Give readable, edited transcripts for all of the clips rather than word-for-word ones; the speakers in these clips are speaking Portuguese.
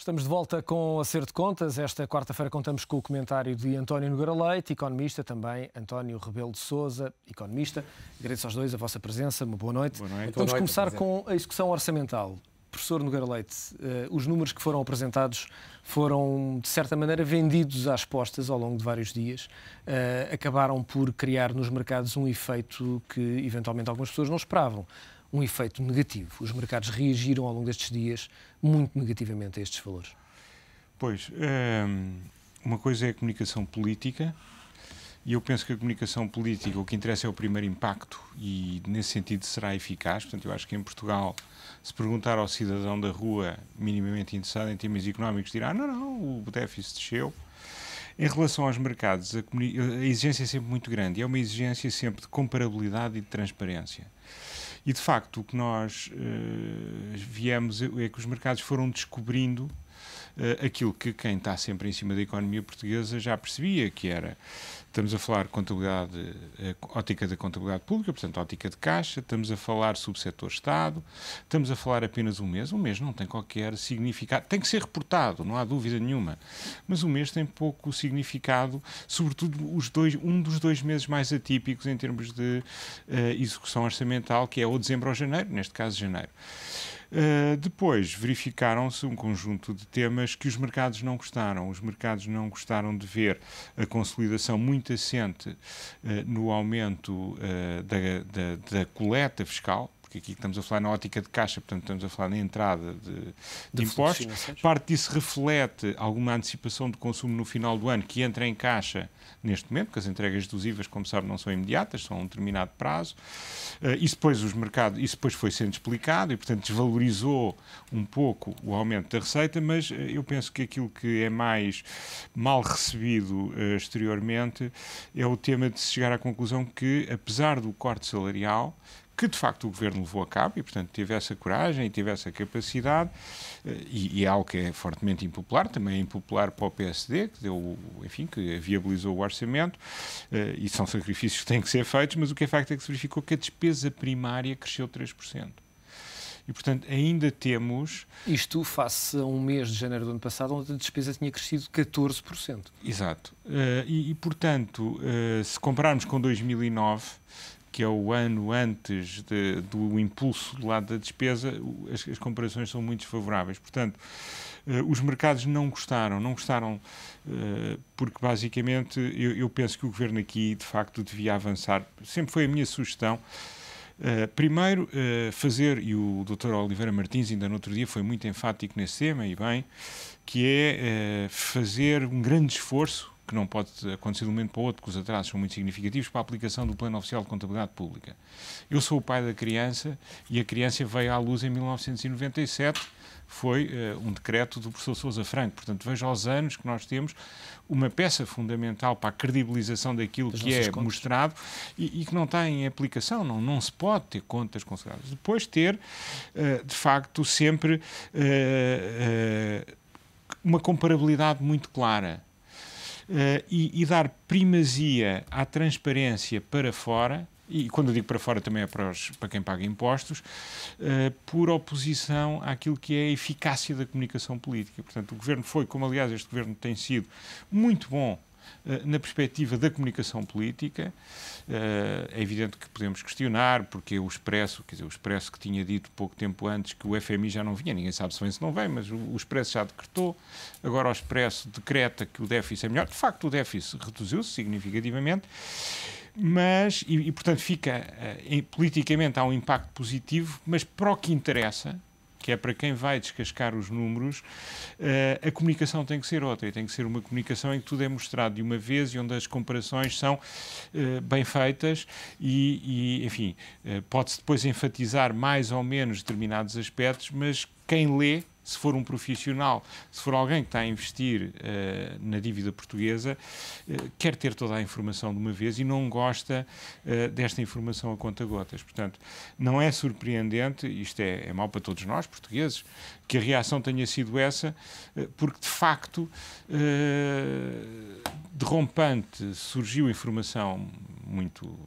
Estamos de volta com Acerto de Contas. Esta quarta-feira contamos com o comentário de António Nogueira Leite, economista, também António Rebelo de Sousa, economista. Agradeço aos dois a vossa presença. Uma boa noite. Boa noite. Vamos começar com a execução orçamental. Professor Nogueira Leite, os números que foram apresentados foram, de certa maneira, vendidos às postas ao longo de vários dias. Acabaram por criar nos mercados um efeito que, eventualmente, algumas pessoas não esperavam. Um efeito negativo. Os mercados reagiram ao longo destes dias muito negativamente a estes valores. Pois, uma coisa é a comunicação política, e eu penso que a comunicação política, o que interessa é o primeiro impacto, e nesse sentido será eficaz. Portanto, eu acho que em Portugal, se perguntar ao cidadão da rua, minimamente interessado em temas económicos, dirá, não, o déficit desceu. Em relação aos mercados, a exigência é sempre muito grande, e é uma exigência sempre de comparabilidade e de transparência. E, de facto, o que nós viemos é que os mercados foram descobrindo aquilo que quem está sempre em cima da economia portuguesa já percebia, que era, estamos a falar de contabilidade, ótica da contabilidade pública, portanto, ótica de caixa, estamos a falar subsetor Estado, estamos a falar apenas um mês não tem qualquer significado, tem que ser reportado, não há dúvida nenhuma, mas um mês tem pouco significado, sobretudo um dos 2 meses mais atípicos em termos de execução orçamental, que é ou dezembro ou janeiro, neste caso janeiro. Depois verificaram-se um conjunto de temas que os mercados não gostaram. Os mercados não gostaram de ver a consolidação muito assente no aumento da coleta fiscal, porque aqui estamos a falar na ótica de caixa, portanto estamos a falar na entrada de impostos. Parte disso reflete alguma antecipação de consumo no final do ano que entra em caixa neste momento, porque as entregas dos IVAs, como sabe, não são imediatas, são a um determinado prazo. Isso depois foi sendo explicado e, portanto, desvalorizou um pouco o aumento da receita, mas eu penso que aquilo que é mais mal recebido exteriormente é o tema de se chegar à conclusão que, apesar do corte salarial, que de facto o Governo levou a cabo e, portanto, teve essa coragem e teve essa capacidade, e é algo que é fortemente impopular, também é impopular para o PSD, que viabilizou o orçamento, e são sacrifícios que têm que ser feitos, mas o que é facto é que se verificou que a despesa primária cresceu 3%. E, portanto, ainda temos... Isto face a um mês de janeiro do ano passado, onde a despesa tinha crescido 14%. Exato. Portanto, se compararmos com 2009... que é o ano antes do impulso do lado da despesa, as comparações são muito desfavoráveis. Portanto, os mercados não gostaram porque, basicamente, eu penso que o Governo aqui, de facto, devia avançar. Sempre foi a minha sugestão. Primeiro, fazer, e o Dr. Oliveira Martins ainda no outro dia foi muito enfático nesse tema, e bem, que é fazer um grande esforço, que não pode acontecer de um momento para o outro, porque os atrasos são muito significativos, para a aplicação do Plano Oficial de Contabilidade Pública. Eu sou o pai da criança e a criança veio à luz em 1997, foi um decreto do professor Sousa Franco. Portanto, veja aos anos que nós temos uma peça fundamental para a credibilização daquilo que é mostrado e que não está em aplicação, não se pode ter contas consolidadas. Depois ter, de facto, sempre uma comparabilidade muito clara. E dar primazia à transparência para fora, e quando eu digo para fora também é para quem paga impostos, por oposição àquilo que é a eficácia da comunicação política. Portanto, o Governo foi, como aliás este Governo tem sido, muito bom na perspectiva da comunicação política. É evidente que podemos questionar, porque o Expresso que tinha dito pouco tempo antes que o FMI já não vinha, ninguém sabe se vem ou se não vem, mas o Expresso já decretou, agora o Expresso decreta que o déficit é melhor. De facto, o déficit reduziu-se significativamente, mas, portanto, politicamente há um impacto positivo, mas para o que interessa, que é para quem vai descascar os números, a comunicação tem que ser outra, e tem que ser uma comunicação em que tudo é mostrado de uma vez e onde as comparações são bem feitas enfim, pode-se depois enfatizar mais ou menos determinados aspectos, mas quem lê, se for um profissional, se for alguém que está a investir na dívida portuguesa, quer ter toda a informação de uma vez e não gosta desta informação a conta-gotas. Portanto, não é surpreendente, isto é mau para todos nós, portugueses, que a reação tenha sido essa, porque, de facto, de rompante surgiu informação muito...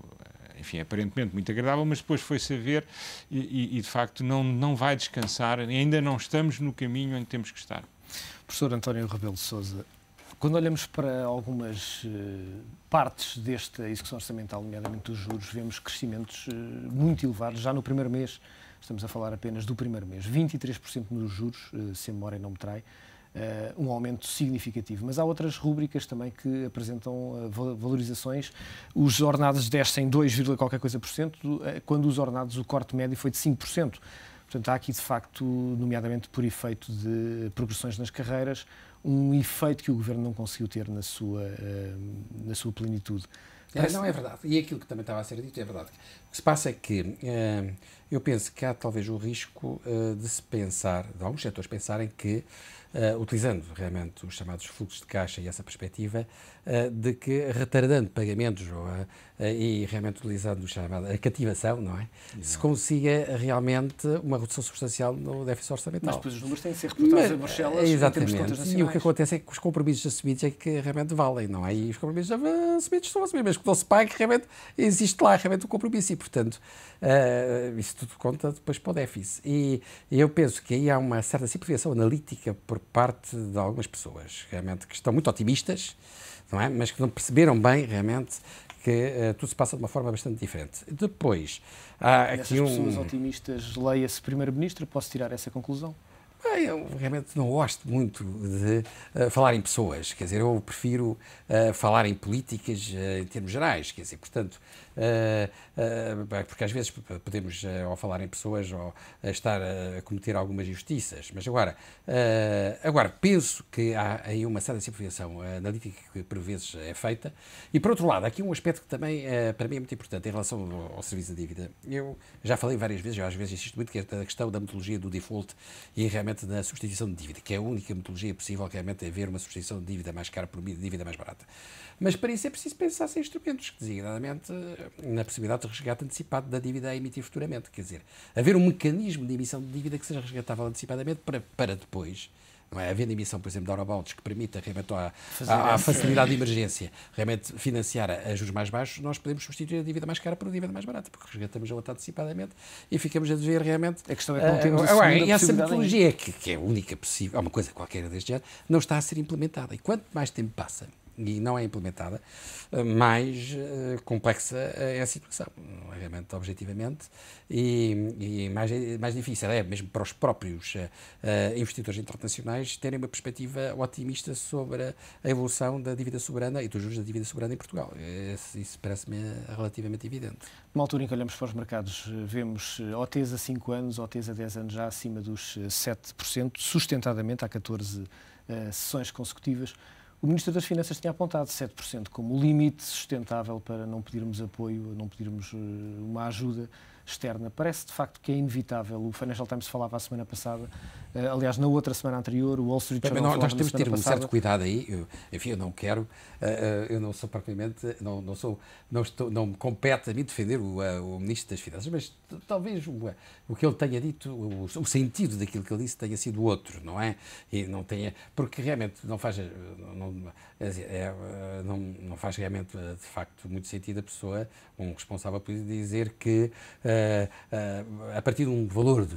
enfim, aparentemente muito agradável, mas depois foi-se a ver e de facto não vai descansar, ainda não estamos no caminho em que temos que estar. Professor António Rebelo de Sousa, quando olhamos para algumas partes desta execução orçamental, nomeadamente dos juros, vemos crescimentos muito elevados. Já no primeiro mês, estamos a falar apenas do primeiro mês, 23% nos juros, se a memória não me trai, um aumento significativo. Mas há outras rúbricas também que apresentam valorizações. Os ordenados descem 2, qualquer coisa por cento, quando os ordenados, o corte médio foi de 5%. Portanto, há aqui, de facto, nomeadamente por efeito de progressões nas carreiras, um efeito que o Governo não conseguiu ter na sua plenitude. Não é verdade. E aquilo que também estava a ser dito é verdade. O que se passa é que eu penso que há talvez o risco de se pensar, de alguns setores pensarem que, utilizando realmente os chamados fluxos de caixa e essa perspectiva, de que retardando pagamentos e realmente utilizando o chamado a cativação, não é? Exato. Se consiga realmente uma redução substancial no déficit orçamental. Mas depois os números têm de ser reportados em Bruxelas. Exatamente. Em termos de contas nacionais. E o que acontece é que os compromissos assumidos é que realmente valem, não é? E os compromissos assumidos estão assumidos, mas que não se pague, realmente existe lá realmente o compromisso e, portanto, isso tudo conta depois para o déficit. E eu penso que aí há uma certa simplificação analítica por parte de algumas pessoas, realmente, que estão muito otimistas, não é? Mas que não perceberam bem, realmente, que tudo se passa de uma forma bastante diferente. Depois, há aqui pessoas otimistas, leia-se Primeiro-Ministro, posso tirar essa conclusão? Eu realmente não gosto muito de falar em pessoas, quer dizer, eu prefiro falar em políticas em termos gerais, quer dizer, portanto, porque às vezes podemos, ao falar em pessoas, ou estar a cometer algumas injustiças, mas agora penso que há aí uma certa simplificação analítica que por vezes é feita, e por outro lado, aqui um aspecto que também para mim é muito importante em relação ao serviço de dívida. Eu já falei várias vezes, eu às vezes insisto muito, que é a questão da metodologia do default e realmente da substituição de dívida, que é a única metodologia possível, realmente, é haver uma substituição de dívida mais cara por dívida mais barata. Mas para isso é preciso pensar em instrumentos, designadamente na possibilidade de resgate antecipado da dívida a emitir futuramente. Quer dizer, haver um mecanismo de emissão de dívida que seja resgatável antecipadamente para depois, não é? Havendo emissão, por exemplo, de eurobonds que permita realmente à facilidade de emergência realmente financiar a juros mais baixos, nós podemos substituir a dívida mais cara por a dívida mais barata, porque resgatamos a outra antecipadamente e ficamos a dever realmente. A questão é que não temos a e essa metodologia, que é a única possível, uma coisa qualquer deste género, não está a ser implementada. E quanto mais tempo passa e não é implementada, mais complexa é a situação, realmente, objetivamente, e mais difícil é mesmo para os próprios investidores internacionais terem uma perspectiva otimista sobre a evolução da dívida soberana e dos juros da dívida soberana em Portugal. Isso parece-me relativamente evidente. Numa altura em que olhamos para os mercados, vemos OTs a 5 anos, OTs a 10 anos já acima dos 7%, sustentadamente há 14 sessões consecutivas. O Ministro das Finanças tinha apontado 7% como limite sustentável para não pedirmos apoio, não pedirmos uma ajuda externa. Parece, de facto, que é inevitável. O Financial Times falava a semana passada, aliás, na outra semana anterior, o Wall Street Journal falava nós temos de ter um certo cuidado aí. Enfim, eu não quero, eu não sou propriamente, não me compete a mim defender o Ministro das Finanças, mas talvez o que ele tenha dito, o sentido daquilo que ele disse tenha sido outro, não é? E não tenha, porque realmente não faz realmente, de facto, muito sentido a pessoa, um responsável político, dizer que a partir de um valor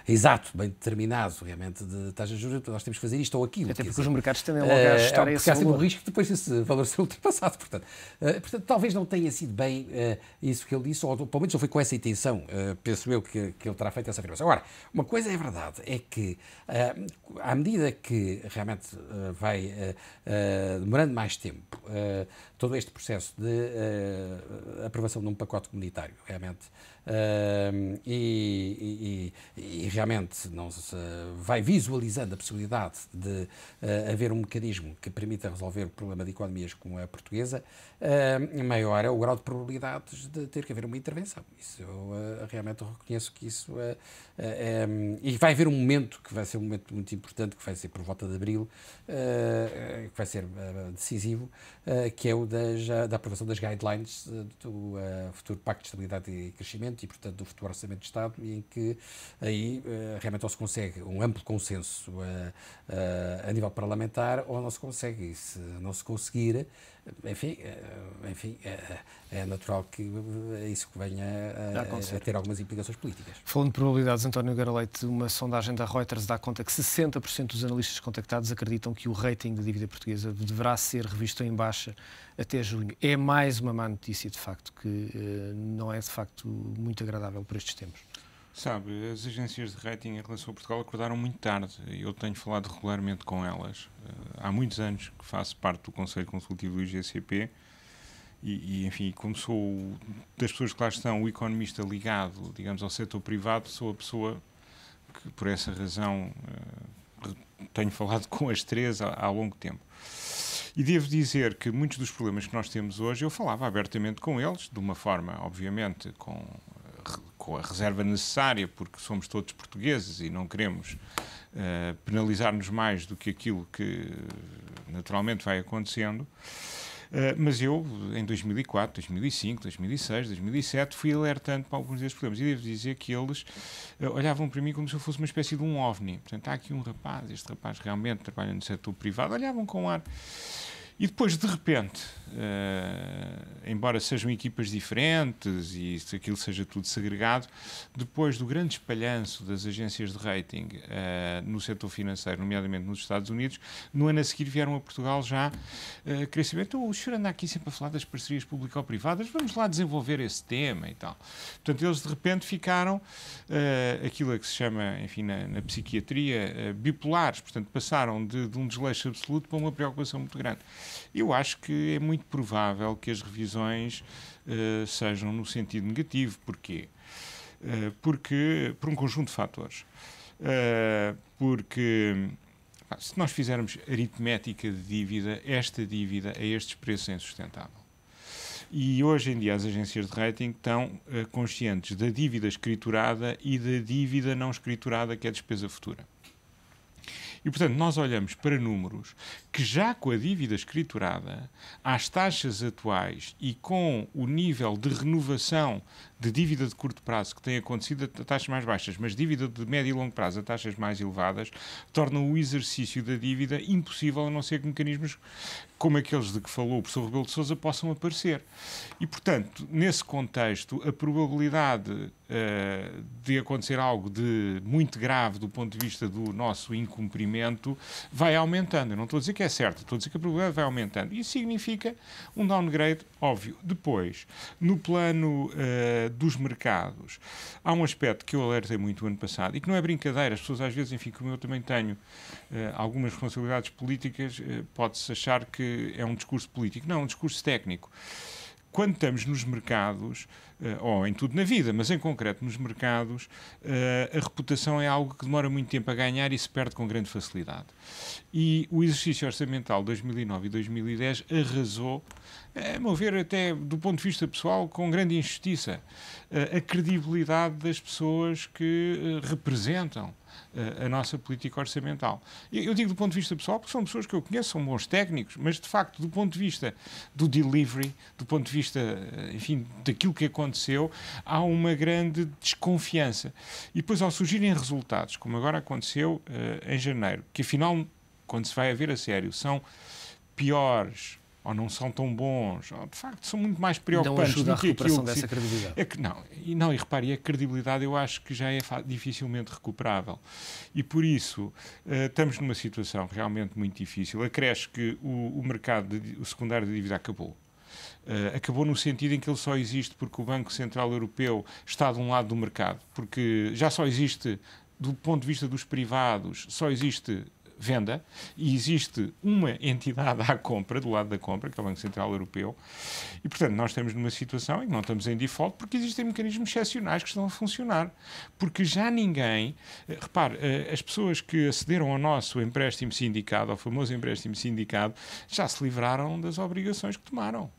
exato, bem determinado, realmente, de taxa de juros, nós temos que fazer isto ou aquilo. Até porque os mercados tendem logo a ajustar esse valor. Porque há sempre um risco que depois esse valor seja ultrapassado. Portanto, talvez não tenha sido bem isso que ele disse, ou pelo menos não foi com essa intenção, penso eu, que ele terá feito essa afirmação. Agora, uma coisa é verdade, é que à medida que realmente vai demorando mais tempo todo este processo de aprovação de um pacote comunitário, realmente, e realmente não se vai visualizando a possibilidade de haver um mecanismo que permita resolver o problema de economias como a portuguesa, maior é o grau de probabilidades de ter que haver uma intervenção. Isso eu realmente reconheço que isso e vai haver um momento que vai ser um momento muito importante, que vai ser por volta de abril, que vai ser decisivo, que é o da aprovação das guidelines do futuro Pacto de Estabilidade e Crescimento e, portanto, do futuro Orçamento de Estado, e em que aí realmente ou se consegue um amplo consenso a nível parlamentar ou não se consegue. E se não se conseguir, enfim, é natural que isso venha a ter algumas implicações políticas. Falando de probabilidades, António Nogueira Leite, uma sondagem da Reuters dá conta que 60% dos analistas contactados acreditam que o rating da dívida portuguesa deverá ser revisto em baixa até junho. É mais uma má notícia, de facto, que não é, de facto, muito agradável por estes tempos. Sabe, as agências de rating em relação a Portugal acordaram muito tarde. Eu tenho falado regularmente com elas. Há muitos anos que faço parte do Conselho Consultivo do IGCP e, enfim, como sou das pessoas que lá estão, o economista ligado, digamos, ao setor privado, sou a pessoa que, por essa razão, tenho falado com as três há longo tempo. E devo dizer que muitos dos problemas que nós temos hoje, eu falava abertamente com eles, de uma forma, obviamente, com a reserva necessária, porque somos todos portugueses e não queremos penalizar-nos mais do que aquilo que naturalmente vai acontecendo. Mas eu, em 2004, 2005, 2006, 2007, fui alertando para alguns desses problemas. E devo dizer que eles olhavam para mim como se eu fosse uma espécie de um ovni. Portanto, há aqui um rapaz, este rapaz realmente trabalha no setor privado, olhavam com ar. E depois, de repente, embora sejam equipas diferentes e aquilo seja tudo segregado, depois do grande espalhanço das agências de rating no setor financeiro, nomeadamente nos Estados Unidos, no ano a seguir vieram a Portugal já querer saber, então o senhor anda aqui sempre a falar das parcerias público-privadas, vamos lá desenvolver esse tema e tal. Portanto, eles de repente ficaram aquilo que se chama, enfim, na psiquiatria, bipolares, portanto, passaram de um desleixo absoluto para uma preocupação muito grande. Eu acho que é muito provável que as revisões sejam no sentido negativo. Porquê? Porque, por um conjunto de fatores. Porque se nós fizermos aritmética de dívida, esta dívida a estes preços é insustentável. E hoje em dia as agências de rating estão conscientes da dívida escriturada e da dívida não escriturada, que é a despesa futura. E, portanto, nós olhamos para números que já com a dívida escriturada, às taxas atuais e com o nível de renovação de dívida de curto prazo que tem acontecido a taxas mais baixas, mas dívida de médio e longo prazo a taxas mais elevadas, tornam o exercício da dívida impossível, a não ser que mecanismos como aqueles de que falou o professor Rebelo de Sousa possam aparecer. E, portanto, nesse contexto, a probabilidade de acontecer algo de muito grave do ponto de vista do nosso incumprimento vai aumentando. Eu não estou a dizer que é certo, estou a dizer que a probabilidade vai aumentando. Isso significa um downgrade óbvio. Depois, no plano dos mercados, há um aspecto que eu alertei muito o ano passado e que não é brincadeira. As pessoas às vezes, enfim, como eu também tenho algumas responsabilidades políticas, pode-se achar que é um discurso político. Não, é um discurso técnico. Quando estamos nos mercados, ou em tudo na vida, mas em concreto nos mercados, a reputação é algo que demora muito tempo a ganhar e se perde com grande facilidade. E o exercício orçamental de 2009 e 2010 arrasou, a meu ver, até do ponto de vista pessoal, com grande injustiça, a credibilidade das pessoas que representam a nossa política orçamental. Eu digo do ponto de vista pessoal porque são pessoas que eu conheço, são bons técnicos, mas de facto do ponto de vista do delivery, do ponto de vista, enfim, daquilo que aconteceu, há uma grande desconfiança. E depois ao surgirem resultados, como agora aconteceu em janeiro, que afinal, quando se vai a ver a sério, são piores ou não são tão bons, ou de facto são muito mais preocupantes do que aquilo dessa credibilidade. É que não, e repare, a credibilidade eu acho que já é dificilmente recuperável. E por isso estamos numa situação realmente muito difícil. Acresce que o mercado, o secundário de dívida acabou. Acabou no sentido em que ele só existe porque o Banco Central Europeu está de um lado do mercado, porque já só existe, do ponto de vista dos privados, só existe venda e existe uma entidade à compra, do lado da compra, que é o Banco Central Europeu, e, portanto, nós estamos numa situação em que não estamos em default porque existem mecanismos excepcionais que estão a funcionar. Porque já ninguém... Repare, as pessoas que acederam ao nosso empréstimo sindicado, ao famoso empréstimo sindicado, já se livraram das obrigações que tomaram.